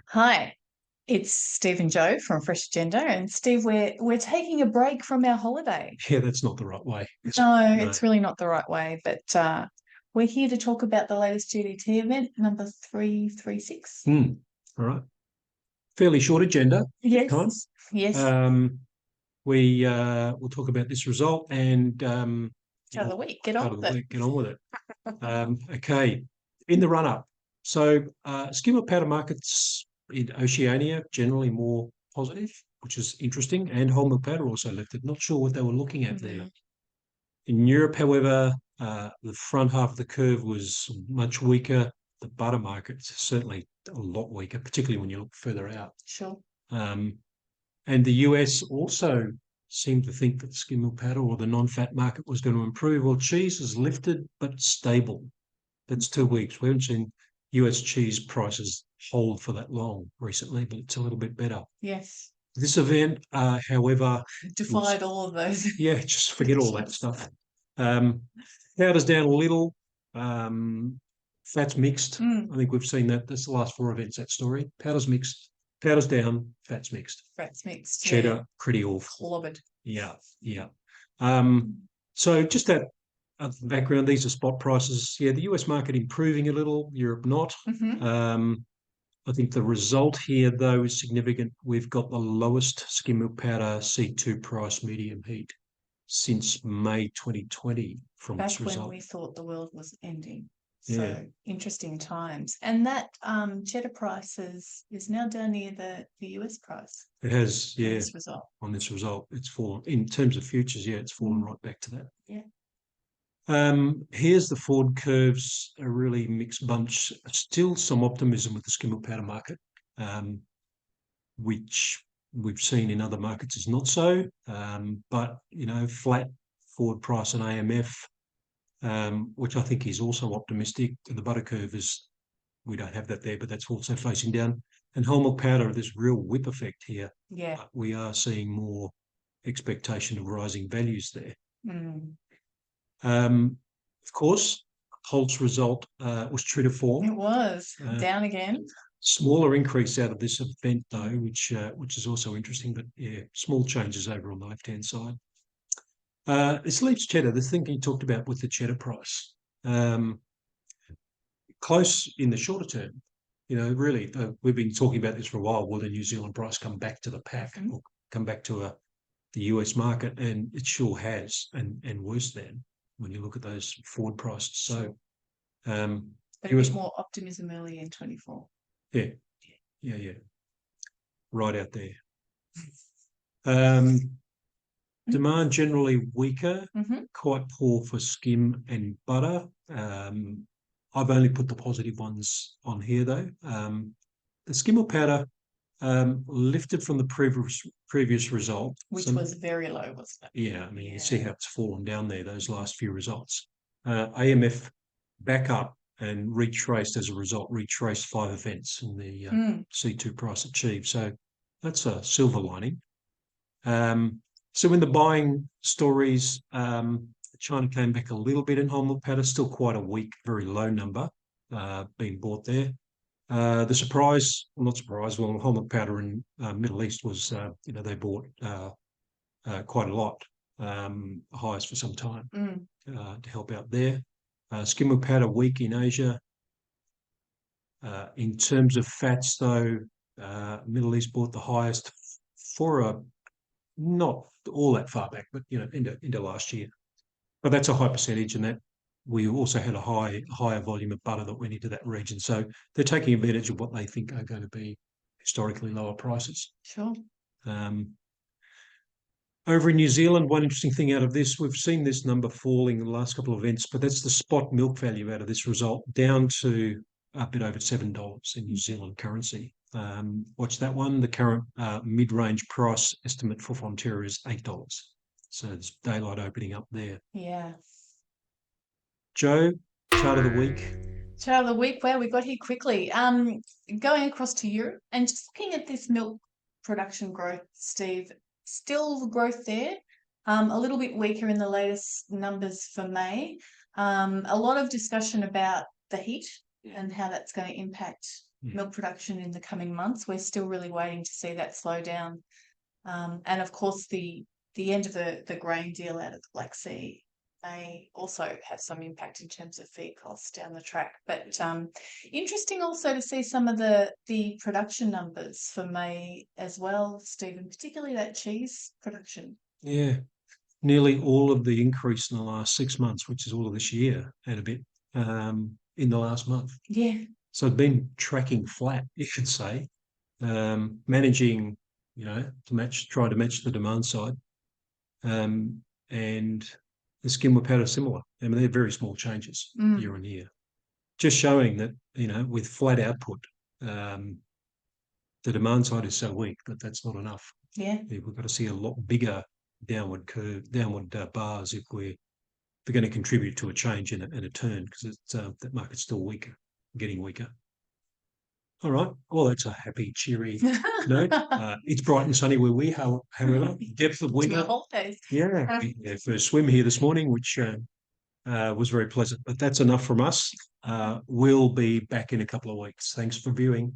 Hi, it's Steve and Joe from Freshagenda, and Steve, we're taking a break from our holiday. Yeah, that's not the right way. No, it's really not the right way, but we're here to talk about the latest GDT event, number 336. All right. Fairly short agenda. Yes. Yes. We'll talk about this result and Start of the week. Get on with it. Get on with it. Okay. In the run-up. So skimmer powder markets in Oceania generally more positive, which is interesting, and whole milk powder also lifted. Not sure what they were looking at there. In Europe, however, the front half of the curve was much weaker. The butter market's certainly a lot weaker, particularly when you look further out. Sure. And the US also seemed to think that skim milk powder or the non-fat market was going to improve. Well, cheese is lifted but stable. That's 2 weeks. We haven't seen US cheese prices hold for that long recently, but it's a little bit better. Yes. This event, however, defied all of those. Yeah, just forget all that stuff. Powder's down a little. Fat's mixed. I think we've seen that. That's the last 4 events, that story. Powder's mixed. Powder's down. Fat's mixed. Fat's mixed. Cheddar, pretty awful. Clobbered. Yeah. So just that background, these are spot prices. Yeah, the US market improving a little, Europe not. I think the result here, though, is significant. We've got the lowest skim milk powder C2 price medium heat since May 2020 from this result. Back when we thought the world was ending. So interesting times. And that cheddar price is now down near the US price. It has, yeah. On this result. It's fallen. In terms of futures, it's fallen right back to that. Yeah. Here's the forward curves, a really mixed bunch. Still some optimism with the skim milk powder market, which we've seen in other markets is not so. But, flat forward price on AMF, which I think is also optimistic. The butter curve we don't have that there, but that's also facing down. And whole milk powder, there's real whip effect here. Yeah. We are seeing more expectation of rising values there. Of course, Holt's result was true to form. It was down again. Smaller increase out of this event, though, which is also interesting. But small changes over on the left-hand side. This leaves cheddar. The thing you talked about with the cheddar price, close in the shorter term. Really, we've been talking about this for a while. Will the New Zealand price come back to the pack or come back to the US market? And it sure has, and worse than when you look at those forward prices. So, but a bit more optimism early in 24. Yeah. Right out there. Demand generally weaker, quite poor for skim and butter. I've only put the positive ones on here, though. The skim milk powder lifted from the previous result. Which was very low, wasn't it? Yeah, I mean, you see how it's fallen down there, those last few results. AMF back up and retraced as a result, retraced 5 events in the C2 price achieved. So that's a silver lining. So in the buying stories, China came back a little bit in whole milk powder, still quite a weak, very low number being bought there. The surprise, well, not surprise, well, whole milk powder in Middle East was, they bought quite a lot, highest for some time to help out there. Skim milk powder weak in Asia. In terms of fats, though, Middle East bought the highest for not all that far back, but into last year. But that's a high percentage, and that we also had a higher volume of butter that went into that region. So they're taking advantage of what they think are going to be historically lower prices. Sure. Over in New Zealand, one interesting thing out of this, we've seen this number falling in the last couple of events, but that's the spot milk value out of this result, down to a bit over $7 in New Zealand currency. Watch that one. The current mid-range price estimate for Fonterra is $8. So it's daylight opening up there. Yeah. Joe, chart of the week. Chart of the week. Well, we got here quickly. Going across to Europe and just looking at this milk production growth, Steve, still growth there. A little bit weaker in the latest numbers for May. A lot of discussion about the heat and how that's going to impact Mm. milk production in the coming months. We're still really waiting to see that slow down. And of course, the end of the grain deal out of the Black Sea may also have some impact in terms of feed costs down the track. But interesting also to see some of the production numbers for May as well, Stephen, particularly that cheese production. Yeah, nearly all of the increase in the last 6 months, which is all of this year and a bit, in the last month. Yeah. So it's been tracking flat, you could say, managing, try to match the demand side. And the skim whip powder similar. I mean, they're very small changes year on year, just showing that, with flat output, the demand side is so weak that that's not enough. Yeah. We've got to see a lot bigger downward bars if we're going to contribute to a change and a turn, because that market's still weaker, getting weaker. All right. Well, that's a happy, cheery note. It's bright and sunny where we are, however. Depth of winter. Yeah. First swim here this morning, which was very pleasant. But that's enough from us. We'll be back in a couple of weeks. Thanks for viewing.